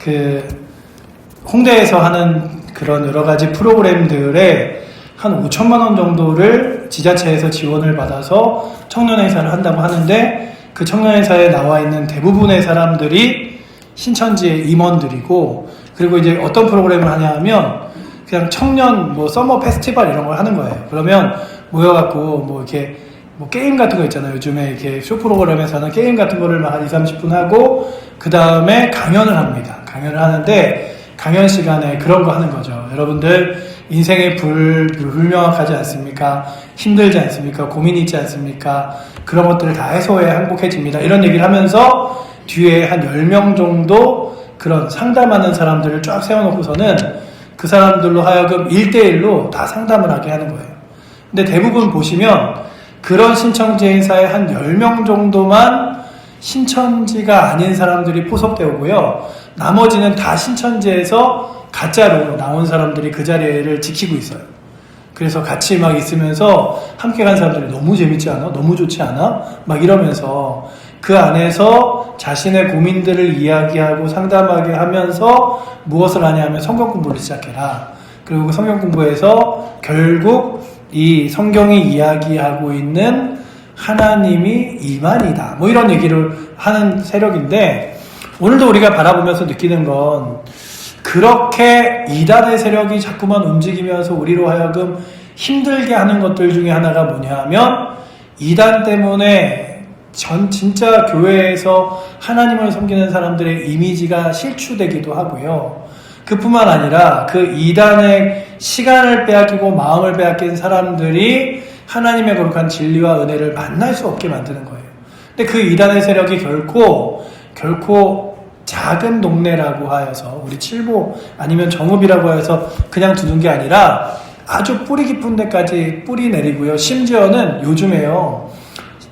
그 홍대에서 하는 그런 여러 가지 프로그램들에 한 5천만 원 정도를 지자체에서 지원을 받아서 청년회사를 한다고 하는데, 그 청년회사에 나와 있는 대부분의 사람들이 신천지의 임원들이고, 그리고 이제 어떤 프로그램을 하냐 하면 그냥 청년 뭐 서머 페스티벌 이런 걸 하는 거예요. 그러면 모여갖고 뭐 이렇게 뭐 게임 같은 거 있잖아요. 요즘에 이렇게 쇼 프로그램에서는 게임 같은 거를 막 한 20, 30분 하고, 그 다음에 강연을 합니다. 강연을 하는데, 강연 시간에 그런 거 하는 거죠. 여러분들 인생의 불명확하지 않습니까? 힘들지 않습니까? 고민이 있지 않습니까? 그런 것들을 다 해소해야 행복해집니다. 이런 얘기를 하면서 뒤에 한 10명 정도 그런 상담하는 사람들을 쫙 세워놓고서는 그 사람들로 하여금 1대1로 다 상담을 하게 하는 거예요. 근데 대부분 보시면 그런 신천지회사에 한 10명 정도만 신천지가 아닌 사람들이 포섭되어 오고요. 나머지는 다 신천지에서 가짜로 나온 사람들이 그 자리를 지키고 있어요. 그래서 같이 막 있으면서 함께 간 사람들이 너무 재밌지 않아? 너무 좋지 않아? 막 이러면서 그 안에서 자신의 고민들을 이야기하고 상담하게 하면서 무엇을 하냐 하면 성경 공부를 시작해라. 그리고 그 성경 공부에서 결국 이 성경이 이야기하고 있는 하나님이 이만이다. 뭐 이런 얘기를 하는 세력인데, 오늘도 우리가 바라보면서 느끼는 건 그렇게 이단의 세력이 자꾸만 움직이면서 우리로 하여금 힘들게 하는 것들 중에 하나가 뭐냐 하면, 이단 때문에 진짜 교회에서 하나님을 섬기는 사람들의 이미지가 실추되기도 하고요. 그뿐만 아니라 그 이단의 시간을 빼앗기고 마음을 빼앗긴 사람들이 하나님의 거룩한 진리와 은혜를 만날 수 없게 만드는 거예요. 근데 그 이단의 세력이 결코 작은 동네라고 하여서, 우리 칠보 아니면 정읍이라고 하여서 그냥 두는 게 아니라 아주 뿌리 깊은 데까지 뿌리 내리고요. 심지어는 요즘에요,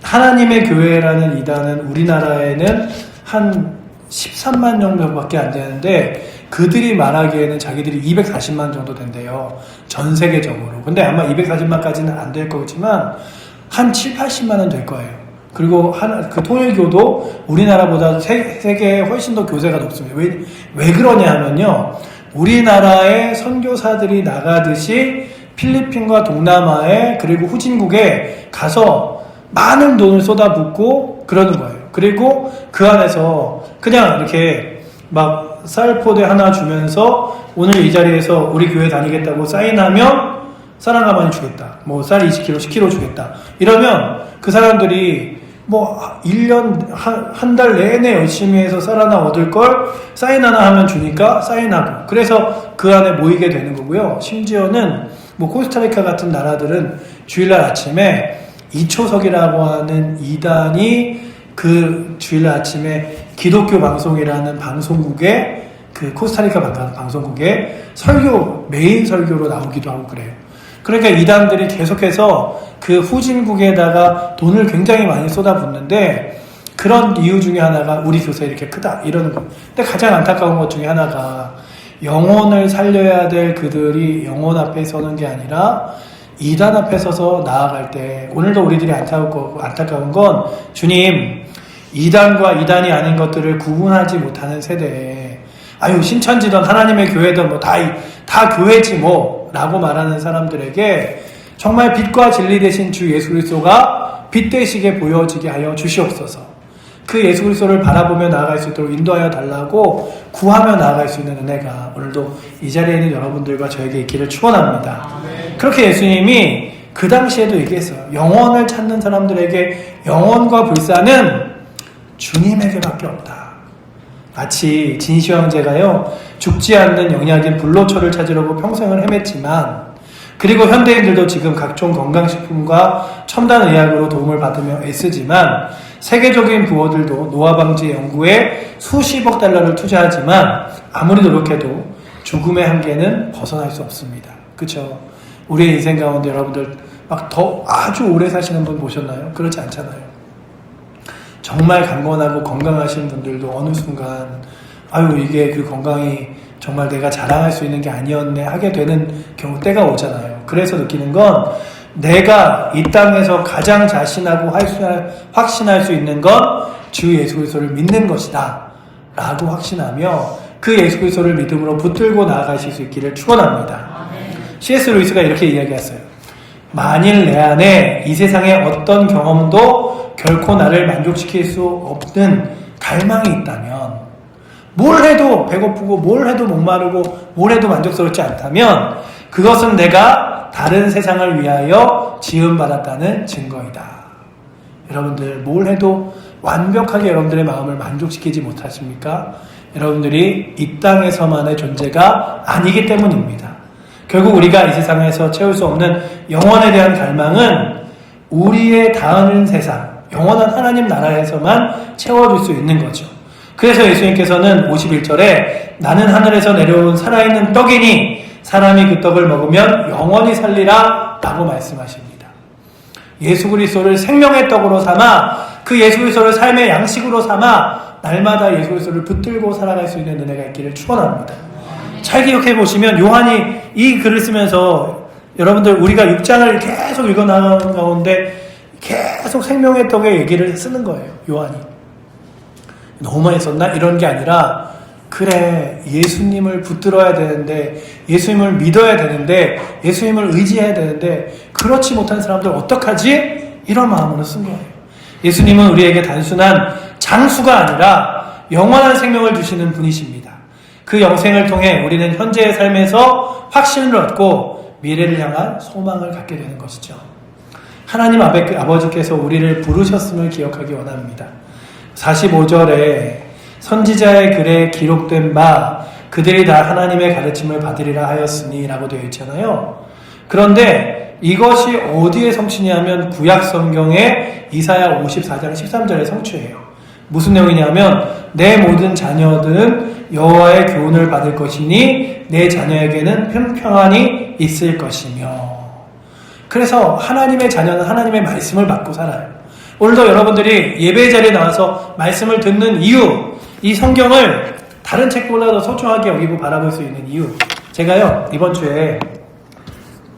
하나님의 교회라는 이단은 우리나라에는 한 13만 정도밖에 안 되는데, 그들이 말하기에는 자기들이 240만 정도 된대요. 전 세계적으로. 근데 아마 240만까지는 안 될 거지만 한 7, 80만은 될 거예요. 그리고 그 통일교도 우리나라보다 세계에 훨씬 더 교세가 높습니다. 왜 그러냐 하면요, 우리나라의 선교사들이 나가듯이 필리핀과 동남아에 그리고 후진국에 가서 많은 돈을 쏟아붓고 그러는 거예요. 그리고 그 안에서 그냥 이렇게 막 쌀포대 하나 주면서 오늘 이 자리에서 우리 교회 다니겠다고 사인하면 쌀 한 가마니 주겠다. 뭐 쌀 20kg, 10kg 주겠다. 이러면 그 사람들이 뭐 1년, 한 달 내내 열심히 해서 쌀 하나 얻을 걸 사인 하나 하면 주니까 사인하고, 그래서 그 안에 모이게 되는 거고요. 심지어는 뭐 코스타리카 같은 나라들은 주일날 아침에 이초석이라고 하는 이단이 그 주일날 아침에 기독교 방송이라는 방송국에, 그 코스타리카 방송국에 메인 설교로 나오기도 하고 그래요. 그러니까 이단들이 계속해서 그 후진국에다가 돈을 굉장히 많이 쏟아붓는데, 그런 이유 중에 하나가 우리 교회 이렇게 크다 이러는 거예요. 근데 가장 안타까운 것 중에 하나가, 영혼을 살려야 될 그들이 영혼 앞에 서는 게 아니라 이단 앞에 서서 나아갈 때, 오늘도 우리들이 안타까운 건, 주님, 이단과 이단이 아닌 것들을 구분하지 못하는 세대에, 아유 신천지든 하나님의 교회든 뭐 다 교회지 뭐 라고 말하는 사람들에게 정말 빛과 진리 되신 주 예수 그리스도가 빛 되시게 보여지게 하여 주시옵소서. 그 예수 그리스도를 바라보며 나아갈 수 있도록 인도하여 달라고 구하며 나아갈 수 있는 은혜가 오늘도 이 자리에 있는 여러분들과 저에게 있기를 축원합니다. 그렇게 예수님이 그 당시에도 얘기했어요. 영혼을 찾는 사람들에게 영혼과 불사는 주님에게밖에 없다. 마치 진시 황제가요, 죽지 않는 영약인 불로초를 찾으려고 평생을 헤맸지만, 그리고 현대인들도 지금 각종 건강식품과 첨단 의학으로 도움을 받으며 애쓰지만, 세계적인 부호들도 노화 방지 연구에 수십억 달러를 투자하지만 아무리 노력해도 죽음의 한계는 벗어날 수 없습니다. 그렇죠? 우리의 인생 가운데 여러분들 막 더 아주 오래 사시는 분 보셨나요? 그렇지 않잖아요. 정말 강건하고 건강하신 분들도 어느 순간 아유 이게 그 건강이 정말 내가 자랑할 수 있는 게 아니었네 하게 되는 경우 때가 오잖아요. 그래서 느끼는 건 내가 이 땅에서 가장 자신하고 확신할 수 있는 건 주 예수 그리스도를 믿는 것이다 라고 확신하며 그 예수 그리스도를 믿음으로 붙들고 나아가실 수 있기를 축원합니다. C.S. 루이스가 이렇게 이야기했어요. 만일 내 안에 이 세상의 어떤 경험도 결코 나를 만족시킬 수 없는 갈망이 있다면, 뭘 해도 배고프고 뭘 해도 목마르고 뭘 해도 만족스럽지 않다면 그것은 내가 다른 세상을 위하여 지음받았다는 증거이다. 여러분들, 뭘 해도 완벽하게 여러분들의 마음을 만족시키지 못하십니까? 여러분들이 이 땅에서만의 존재가 아니기 때문입니다. 결국 우리가 이 세상에서 채울 수 없는 영원에 대한 갈망은 우리의 닿는 세상, 영원한 하나님 나라에서만 채워줄 수 있는 거죠. 그래서 예수님께서는 51절에 나는 하늘에서 내려온 살아있는 떡이니 사람이 그 떡을 먹으면 영원히 살리라 라고 말씀하십니다. 예수 그리스도를 생명의 떡으로 삼아 그 예수 그리스도를 삶의 양식으로 삼아 날마다 예수 그리스도를 붙들고 살아갈 수 있는 은혜가 있기를 축원합니다. 잘 기억해 보시면 요한이 이 글을 쓰면서 여러분들 우리가 6장을 계속 읽어나가는 가운데 계속 생명의 떡의 얘기를 쓰는 거예요. 요한이. 너무 많이 썼나? 이런 게 아니라 그래, 예수님을 붙들어야 되는데, 예수님을 믿어야 되는데, 예수님을 의지해야 되는데 그렇지 못한 사람들 어떡하지? 이런 마음으로 쓴 거예요. 예수님은 우리에게 단순한 장수가 아니라 영원한 생명을 주시는 분이십니다. 그 영생을 통해 우리는 현재의 삶에서 확신을 얻고 미래를 향한 소망을 갖게 되는 것이죠. 하나님 아버지께서 우리를 부르셨음을 기억하기 원합니다. 45절에 선지자의 글에 기록된 바 그들이 다 하나님의 가르침을 받으리라 하였으니 라고 되어 있잖아요. 그런데 이것이 어디에 성취냐면 구약 성경의 이사야 54장 13절의 성취예요. 무슨 내용이냐면 내 모든 자녀들은 여호와의 교훈을 받을 것이니 내 자녀에게는 평안이 있을 것이며. 그래서 하나님의 자녀는 하나님의 말씀을 받고 살아요. 오늘도 여러분들이 예배 자리에 나와서 말씀을 듣는 이유, 이 성경을 다른 책보다도 소중하게 여기고 바라볼 수 있는 이유. 제가요 이번 주에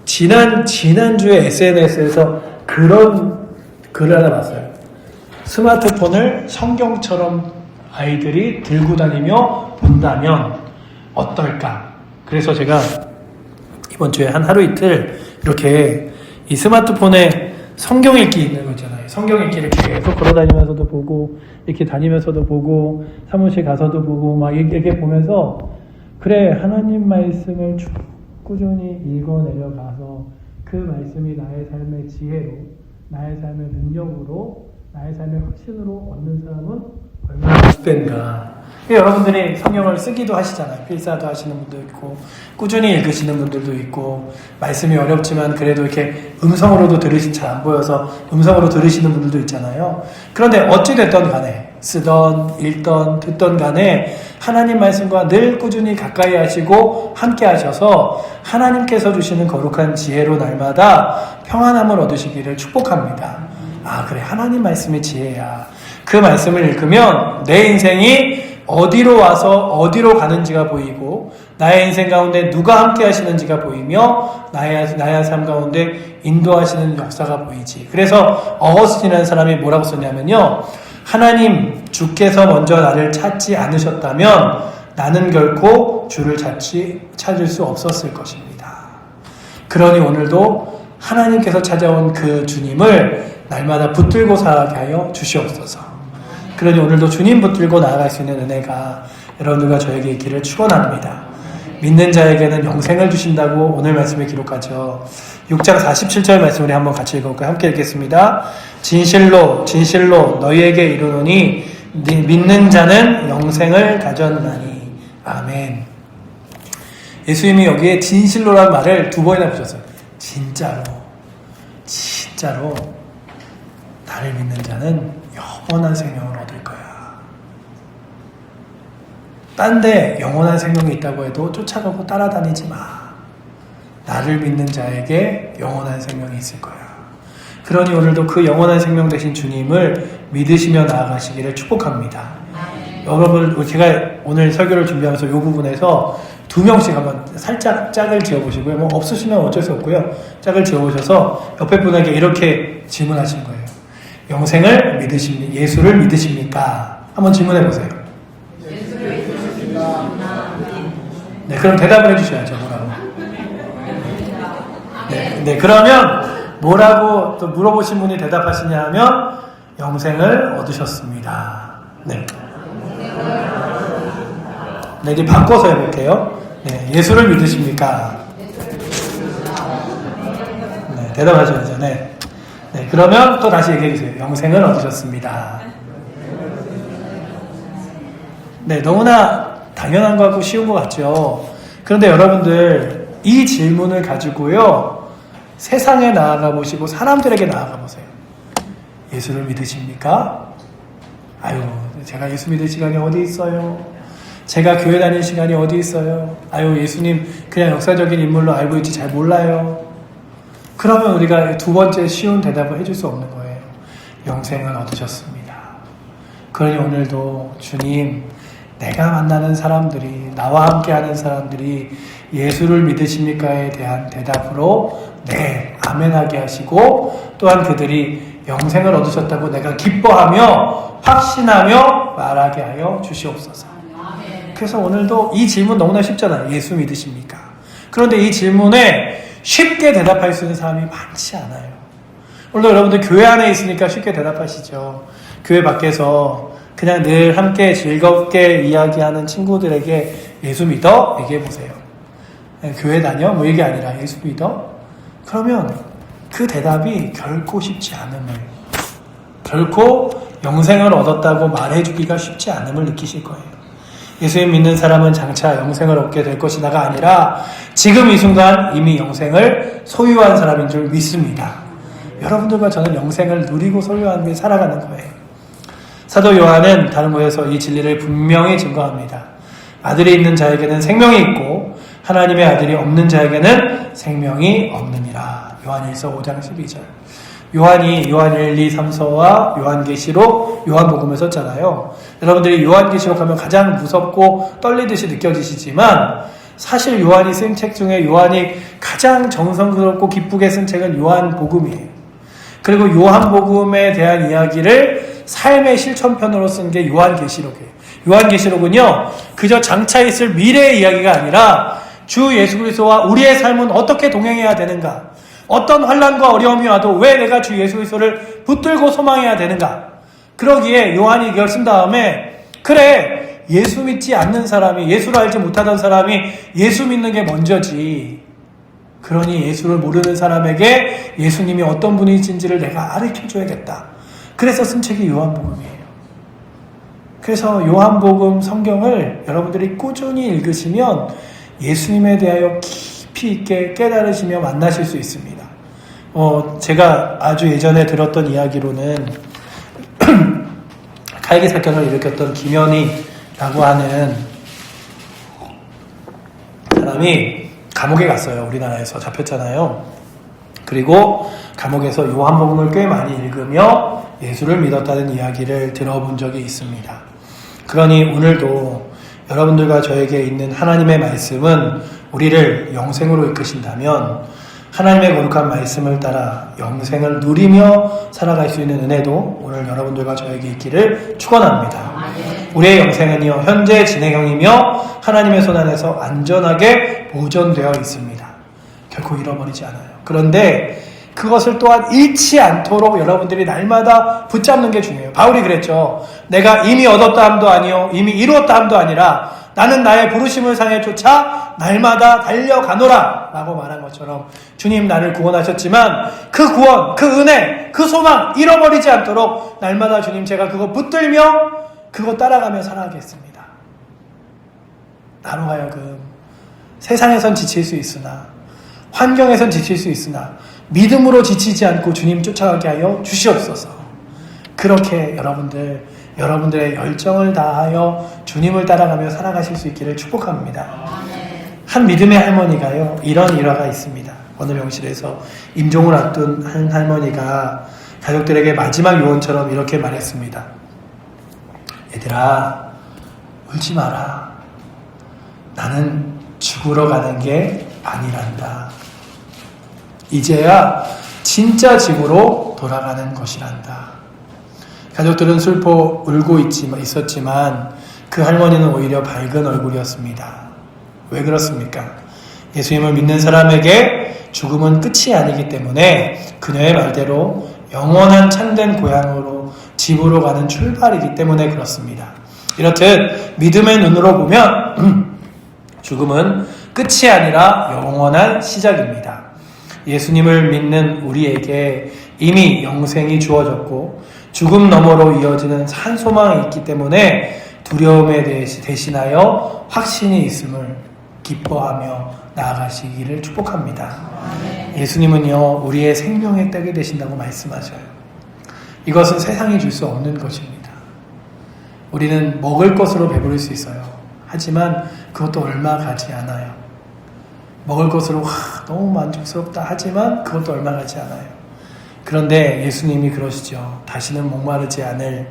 지난주에 SNS에서 그런 글을 하나 봤어요. 스마트폰을 성경처럼 아이들이 들고 다니며 본다면 어떨까? 그래서 제가 이번 주에 한 하루 이틀 이렇게 이 스마트폰에 성경 읽기 있는 거 있잖아요. 성경 읽기를 계속 걸어다니면서도 보고 이렇게 다니면서도 보고 사무실 가서도 보고 막 이렇게 보면서 그래, 하나님 말씀을 꾸준히 읽어내려가서 그 말씀이 나의 삶의 지혜로, 나의 삶의 능력으로, 나의 삶의 확신으로 얻는 사람은 얼마나 복된가. 여러분들이 성경을 쓰기도 하시잖아요. 필사도 하시는 분도 있고 꾸준히 읽으시는 분들도 있고 말씀이 어렵지만 그래도 이렇게 음성으로도 잘 안 보여서 음성으로 들으시는 분들도 있잖아요. 그런데 어찌됐든 간에 쓰던 읽던 듣던 간에 하나님 말씀과 늘 꾸준히 가까이 하시고 함께 하셔서 하나님께서 주시는 거룩한 지혜로 날마다 평안함을 얻으시기를 축복합니다. 아, 그래, 하나님 말씀이 지혜야. 그 말씀을 읽으면 내 인생이 어디로 와서 어디로 가는지가 보이고 나의 인생 가운데 누가 함께 하시는지가 보이며 나의 삶 가운데 인도하시는 역사가 보이지. 그래서 어거스틴이라는 사람이 뭐라고 썼냐면요, 하나님 주께서 먼저 나를 찾지 않으셨다면 나는 결코 주를 찾을 수 없었을 것입니다. 그러니 오늘도 하나님께서 찾아온 그 주님을 날마다 붙들고 살게 하여 주시옵소서. 그러니 오늘도 주님 붙들고 나아갈 수 있는 은혜가 여러분들과 저에게 있기를 축원합니다. 믿는 자에게는 영생을 주신다고 오늘 말씀에 기록하죠. 6장 47절 말씀을 한번 같이 읽어볼까요? 함께 읽겠습니다. 진실로 진실로 너희에게 이르노니 믿는 자는 영생을 가졌나니. 아멘. 예수님이 여기에 진실로라는 말을 2번이나 붙였어요. 진짜로 나를 믿는 자는 영원한 생명을 얻을 거야. 딴 데 영원한 생명이 있다고 해도 쫓아가고 따라다니지 마. 나를 믿는 자에게 영원한 생명이 있을 거야. 그러니 오늘도 그 영원한 생명 되신 주님을 믿으시며 나아가시기를 축복합니다. 여러분, 제가 오늘 설교를 준비하면서 이 부분에서 2명씩 한번 살짝 짝을 지어보시고요. 뭐 없으시면 어쩔 수 없고요. 짝을 지어보셔서 옆에 분에게 이렇게 질문하신 거예요. 영생을 믿으십니까? 예수를 믿으십니까? 한번 질문해 보세요. 예수를 믿으십니까? 네, 그럼 대답을 해주셔야죠. 뭐라고? 네, 그러면 뭐라고 또 물어보신 분이 대답하시냐 하면 영생을 얻으셨습니다. 네. 네, 이제 바꿔서 해볼게요. 네, 예수를 믿으십니까? 네, 대답하셔야죠. 네. 네, 그러면 또 다시 얘기해 주세요. 영생을 얻으셨습니다. 네, 너무나 당연한 것 같고 쉬운 것 같죠. 그런데 여러분들 이 질문을 가지고요 세상에 나아가 보시고 사람들에게 나아가 보세요. 예수를 믿으십니까? 아유, 제가 예수 믿을 시간이 어디 있어요? 제가 교회 다닐 시간이 어디 있어요? 아유, 예수님 그냥 역사적인 인물로 알고 있지 잘 몰라요. 그러면 우리가 두 번째 쉬운 대답을 해줄 수 없는 거예요. 영생을 얻으셨습니다. 그러니 오늘도 주님, 내가 만나는 사람들이, 나와 함께하는 사람들이 예수를 믿으십니까에 대한 대답으로 네, 아멘하게 하시고, 또한 그들이 영생을 얻으셨다고 내가 기뻐하며 확신하며 말하게 하여 주시옵소서. 그래서 오늘도 이 질문 너무나 쉽잖아요. 예수 믿으십니까? 그런데 이 질문에 쉽게 대답할 수 있는 사람이 많지 않아요. 물론 여러분들 교회 안에 있으니까 쉽게 대답하시죠. 교회 밖에서 그냥 늘 함께 즐겁게 이야기하는 친구들에게 예수 믿어? 얘기해보세요. 교회 다녀? 뭐 이게 아니라 예수 믿어? 그러면 그 대답이 결코 쉽지 않음을, 결코 영생을 얻었다고 말해주기가 쉽지 않음을 느끼실 거예요. 예수님 믿는 사람은 장차 영생을 얻게 될 것이다가 아니라 지금 이 순간 이미 영생을 소유한 사람인 줄 믿습니다. 여러분들과 저는 영생을 누리고 소유하는 게 살아가는 거예요. 사도 요한은 다른 곳에서 이 진리를 분명히 증거합니다. 아들이 있는 자에게는 생명이 있고 하나님의 아들이 없는 자에게는 생명이 없느니라. 요한일서 5장 12절. 요한이 요한 1, 2, 3서와 요한계시록, 요한복음을 썼잖아요. 여러분들이 요한계시록 하면 가장 무섭고 떨리듯이 느껴지시지만 사실 요한이 쓴 책 중에 요한이 가장 정성스럽고 기쁘게 쓴 책은 요한복음이에요. 그리고 요한복음에 대한 이야기를 삶의 실천편으로 쓴 게 요한계시록이에요. 요한계시록은요, 그저 장차 있을 미래의 이야기가 아니라 주 예수 그리스도와 우리의 삶은 어떻게 동행해야 되는가, 어떤 환난과 어려움이 와도 왜 내가 주 예수 그리스도를 붙들고 소망해야 되는가. 그러기에 요한이 이걸 쓴 다음에 그래, 예수 믿지 않는 사람이, 예수를 알지 못하던 사람이 예수 믿는 게 먼저지. 그러니 예수를 모르는 사람에게 예수님이 어떤 분이신지를 내가 가르쳐줘야겠다. 그래서 쓴 책이 요한복음이에요. 그래서 요한복음 성경을 여러분들이 꾸준히 읽으시면 예수님에 대하여 깊이 있게 깨달으시며 만나실 수 있습니다. 제가 아주 예전에 들었던 이야기로는 칼기 사건을 일으켰던 김현희라고 하는 사람이 감옥에 갔어요. 우리나라에서 잡혔잖아요. 그리고 감옥에서 요한복음을 꽤 많이 읽으며 예수를 믿었다는 이야기를 들어본 적이 있습니다. 그러니 오늘도 여러분들과 저에게 있는 하나님의 말씀은 우리를 영생으로 이끄신다면 하나님의 거룩한 말씀을 따라 영생을 누리며 살아갈 수 있는 은혜도 오늘 여러분들과 저에게 있기를 축원합니다. 우리의 영생은요, 현재 진행형이며 하나님의 손 안에서 안전하게 보존되어 있습니다. 결코 잃어버리지 않아요. 그런데 그것을 또한 잃지 않도록 여러분들이 날마다 붙잡는 게 중요해요. 바울이 그랬죠. 내가 이미 얻었다 함도 아니요 이미 이루었다 함도 아니라 나는 나의 부르심을 향해 쫓아 날마다 달려가노라 라고 말한 것처럼 주님 나를 구원하셨지만 그 구원, 그 은혜, 그 소망 잃어버리지 않도록 날마다 주님 제가 그거 붙들며 그거 따라가며 살아가겠습니다. 나로 하여금 세상에선 지칠 수 있으나 환경에선 지칠 수 있으나 믿음으로 지치지 않고 주님 쫓아가게 하여 주시옵소서. 그렇게 여러분들의 열정을 다하여 주님을 따라가며 살아가실 수 있기를 축복합니다. 한 믿음의 할머니가요, 이런 일화가 있습니다. 어느 병실에서 임종을 앞둔 한 할머니가 가족들에게 마지막 유언처럼 이렇게 말했습니다. 얘들아, 울지 마라. 나는 죽으러 가는 게 아니란다. 이제야 진짜 집으로 돌아가는 것이란다. 가족들은 슬퍼 울고 있었지만 그 할머니는 오히려 밝은 얼굴이었습니다. 왜 그렇습니까? 예수님을 믿는 사람에게 죽음은 끝이 아니기 때문에 그녀의 말대로 영원한 참된 고향으로 집으로 가는 출발이기 때문에 그렇습니다. 이렇듯 믿음의 눈으로 보면 죽음은 끝이 아니라 영원한 시작입니다. 예수님을 믿는 우리에게 이미 영생이 주어졌고 죽음 너머로 이어지는 산 소망이 있기 때문에 두려움에 대신하여 확신이 있음을 기뻐하며 나아가시기를 축복합니다. 예수님은요, 우리의 생명의 떡이 되신다고 말씀하셔요. 이것은 세상이 줄 수 없는 것입니다. 우리는 먹을 것으로 배부를 수 있어요. 하지만 그것도 얼마 가지 않아요. 먹을 것으로 너무 만족스럽다 하지만 그것도 얼마 가지 않아요. 그런데 예수님이 그러시죠. 다시는 목마르지 않을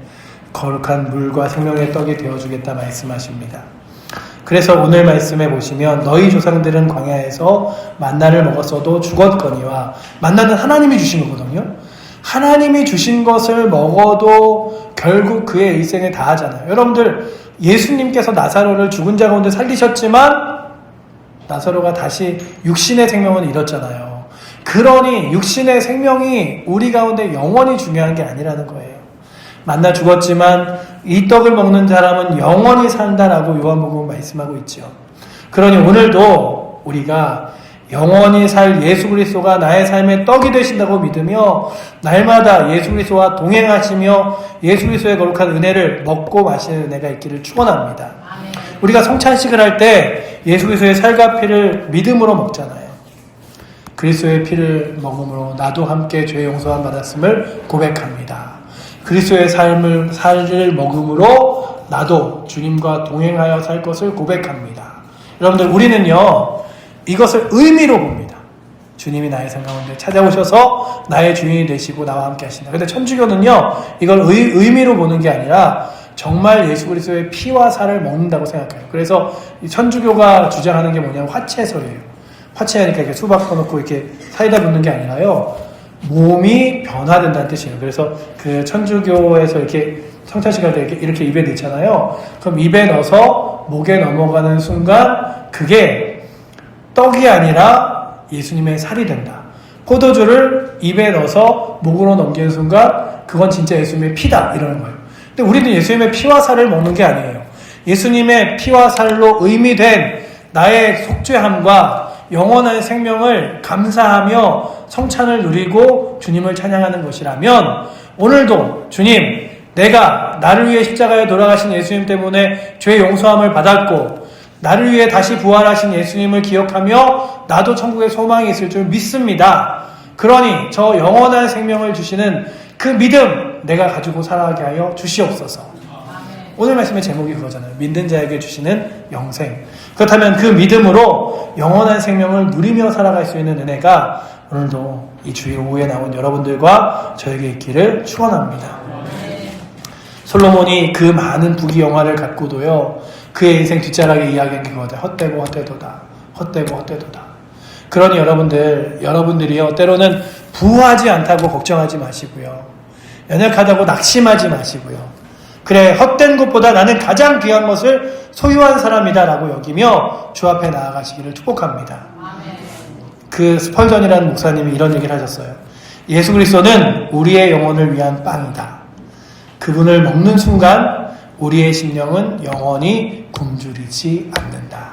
거룩한 물과 생명의 떡이 되어주겠다 말씀하십니다. 그래서 오늘 말씀에 보시면 너희 조상들은 광야에서 만나를 먹었어도 죽었거니와, 만나는 하나님이 주신 거거든요. 하나님이 주신 것을 먹어도 결국 그의 일생에 다하잖아요. 여러분들, 예수님께서 나사로를 죽은 자 가운데 살리셨지만 나사로가 다시 육신의 생명을 잃었잖아요. 그러니 육신의 생명이 우리 가운데 영원히 중요한 게 아니라는 거예요. 만나 죽었지만 이 떡을 먹는 사람은 영원히 산다라고 요한복음은 말씀하고 있죠. 그러니 오늘도 우리가 영원히 살 예수 그리스도가 나의 삶의 떡이 되신다고 믿으며 날마다 예수 그리스도와 동행하시며 예수 그리스도의 거룩한 은혜를 먹고 마시는 은혜가 있기를 축원합니다. 우리가 성찬식을 할 때 예수 그리스도의 살과 피를 믿음으로 먹잖아요. 그리스도의 피를 먹음으로 나도 함께 죄의 용서함 받았음을 고백합니다. 그리스도의 살을 먹음으로 나도 주님과 동행하여 살 것을 고백합니다. 여러분들, 우리는요, 이것을 의미로 봅니다. 주님이 나의 삶 가운데 찾아오셔서 나의 주인이 되시고 나와 함께 하신다. 근데 천주교는요, 이걸 의미로 보는 게 아니라 정말 예수 그리스도의 피와 살을 먹는다고 생각해요. 그래서 천주교가 주장하는 게 뭐냐면 화채설이에요. 화채하니까 이렇게 수박 퍼놓고 이렇게 사이다 붓는 게 아니라요, 몸이 변화된다는 뜻이에요. 그래서 그 천주교에서 이렇게 성찬식 할 때 이렇게 입에 넣잖아요. 그럼 입에 넣어서 목에 넘어가는 순간 그게 떡이 아니라 예수님의 살이 된다. 포도주를 입에 넣어서 목으로 넘기는 순간 그건 진짜 예수님의 피다, 이러는 거예요. 근데 우리는 예수님의 피와 살을 먹는 게 아니에요. 예수님의 피와 살로 의미된 나의 속죄함과 영원한 생명을 감사하며 성찬을 누리고 주님을 찬양하는 것이라면, 오늘도 주님, 내가 나를 위해 십자가에 돌아가신 예수님 때문에 죄 용서함을 받았고 나를 위해 다시 부활하신 예수님을 기억하며 나도 천국에 소망이 있을 줄 믿습니다. 그러니 저 영원한 생명을 주시는 그 믿음 내가 가지고 살아가게 하여 주시옵소서. 오늘 말씀의 제목이 그거잖아요. 믿는 자에게 주시는 영생. 그렇다면 그 믿음으로 영원한 생명을 누리며 살아갈 수 있는 은혜가 오늘도 이 주일 오후에 나온 여러분들과 저에게 있기를 축원합니다. 솔로몬이 그 많은 부귀영화를 갖고도요, 그의 인생 뒷자락에 이야기한 게 그거다. 헛되고 헛되도다. 헛되고 헛되도다. 그러니 여러분들이요, 때로는 부하지 않다고 걱정하지 마시고요, 연약하다고 낙심하지 마시고요, 그래, 헛된 것보다 나는 가장 귀한 것을 소유한 사람이다 라고 여기며 주 앞에 나아가시기를 축복합니다. 그 스펄전이라는 목사님이 이런 얘기를 하셨어요. 예수 그리스도는 우리의 영혼을 위한 빵이다. 그분을 먹는 순간 우리의 심령은 영원히 굶주리지 않는다.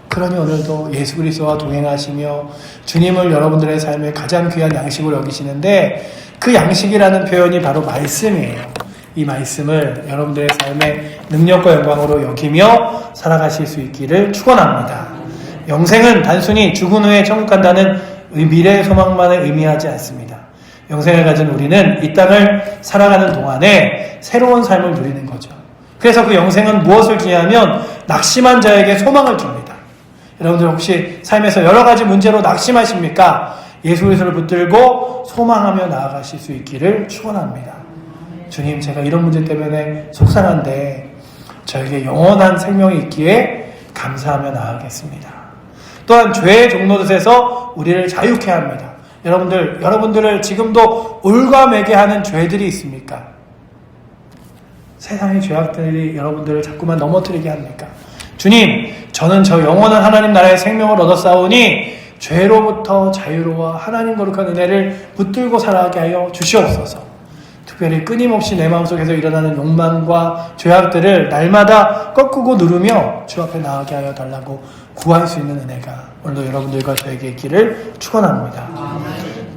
그러니 오늘도 예수 그리스도와 동행하시며 주님을 여러분들의 삶의 가장 귀한 양식으로 여기시는데, 그 양식이라는 표현이 바로 말씀이에요. 이 말씀을 여러분들의 삶의 능력과 영광으로 여기며 살아가실 수 있기를 축원합니다. 영생은 단순히 죽은 후에 천국 간다는 미래의 소망만을 의미하지 않습니다. 영생을 가진 우리는 이 땅을 살아가는 동안에 새로운 삶을 누리는 거죠. 그래서 그 영생은 무엇을 주냐면 낙심한 자에게 소망을 줍니다. 여러분들 혹시 삶에서 여러 가지 문제로 낙심하십니까? 예수 그리스도를 붙들고 소망하며 나아가실 수 있기를 축원합니다. 주님, 제가 이런 문제 때문에 속상한데 저에게 영원한 생명이 있기에 감사하며 나아가겠습니다. 또한 죄의 종노릇에서 우리를 자유케 합니다. 여러분들을 지금도 올가매게 하는 죄들이 있습니까? 세상의 죄악들이 여러분들을 자꾸만 넘어뜨리게 합니까? 주님, 저는 저 영원한 하나님 나라의 생명을 얻었사오니 죄로부터 자유로워 하나님 거룩한 은혜를 붙들고 살아가게 하여 주시옵소서. 특별히 끊임없이 내 마음속에서 일어나는 욕망과 죄악들을 날마다 꺾고 누르며 주 앞에 나가게 하여 달라고 구할 수 있는 은혜가 오늘도 여러분들과 저에게 있기를 축원합니다.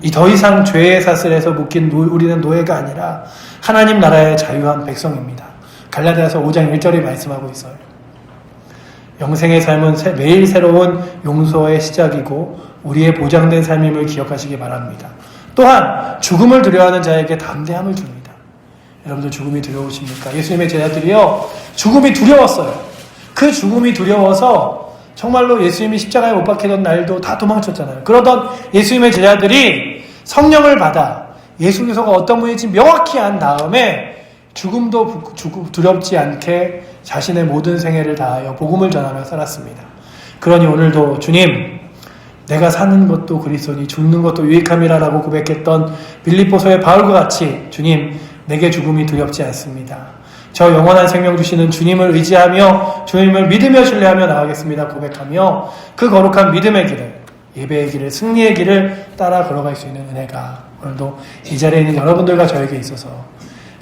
이 더 이상 죄의 사슬에서 묶인 우리는 노예가 아니라 하나님 나라의 자유한 백성입니다. 갈라디아서 5장 1절이 말씀하고 있어요. 영생의 삶은 매일 새로운 용서의 시작이고 우리의 보장된 삶임을 기억하시기 바랍니다. 또한 죽음을 두려워하는 자에게 담대함을 줍니다. 여러분들 죽음이 두려우십니까? 예수님의 제자들이요, 죽음이 두려웠어요. 그 죽음이 두려워서 정말로 예수님이 십자가에 못 박히던 날도 다 도망쳤잖아요. 그러던 예수님의 제자들이 성령을 받아 예수 그리스도가 어떤 분인지 명확히 안 다음에 죽음도 두렵지 않게 자신의 모든 생애를 다하여 복음을 전하며 살았습니다. 그러니 오늘도 주님, 내가 사는 것도 그리스도니 죽는 것도 유익함이라라고 고백했던 빌립보서의 바울과 같이 주님, 내게 죽음이 두렵지 않습니다. 저 영원한 생명 주시는 주님을 의지하며 주님을 믿으며 신뢰하며 나가겠습니다 고백하며 그 거룩한 믿음의 길을, 예배의 길을, 승리의 길을 따라 걸어갈 수 있는 은혜가 오늘도 이 자리에 있는 여러분들과 저에게 있어서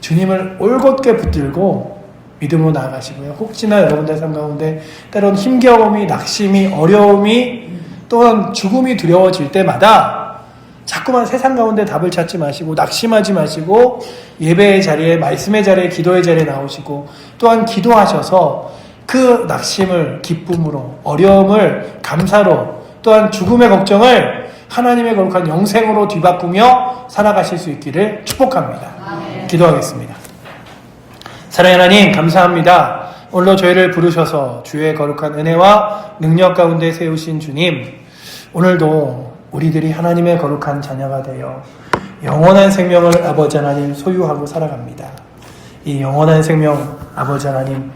주님을 올곧게 붙들고 믿음으로 나아가시고요. 혹시나 여러분들 삶 가운데 때론 힘겨움이, 낙심이, 어려움이 또한 죽음이 두려워질 때마다 자꾸만 세상 가운데 답을 찾지 마시고 낙심하지 마시고 예배의 자리에, 말씀의 자리에, 기도의 자리에 나오시고 또한 기도하셔서 그 낙심을 기쁨으로, 어려움을 감사로, 또한 죽음의 걱정을 하나님의 거룩한 영생으로 뒤바꾸며 살아가실 수 있기를 축복합니다. 기도하겠습니다. 사랑의 하나님, 감사합니다. 오늘도 저희를 부르셔서 주의 거룩한 은혜와 능력 가운데 세우신 주님, 오늘도 우리들이 하나님의 거룩한 자녀가 되어 영원한 생명을 아버지 하나님 소유하고 살아갑니다. 이 영원한 생명 아버지 하나님,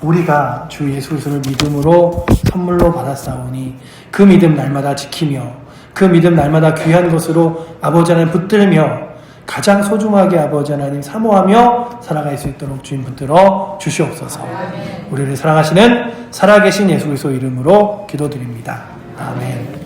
우리가 주 예수 그리스도를 믿음으로 선물로 받았사오니 그 믿음 날마다 지키며 그 믿음 날마다 귀한 것으로 아버지 하나님 붙들며 가장 소중하게 아버지 하나님 사모하며 살아갈 수 있도록 주님 붙들어 주시옵소서. 우리를 사랑하시는 살아계신 예수 그리스도 이름으로 기도드립니다. 아멘.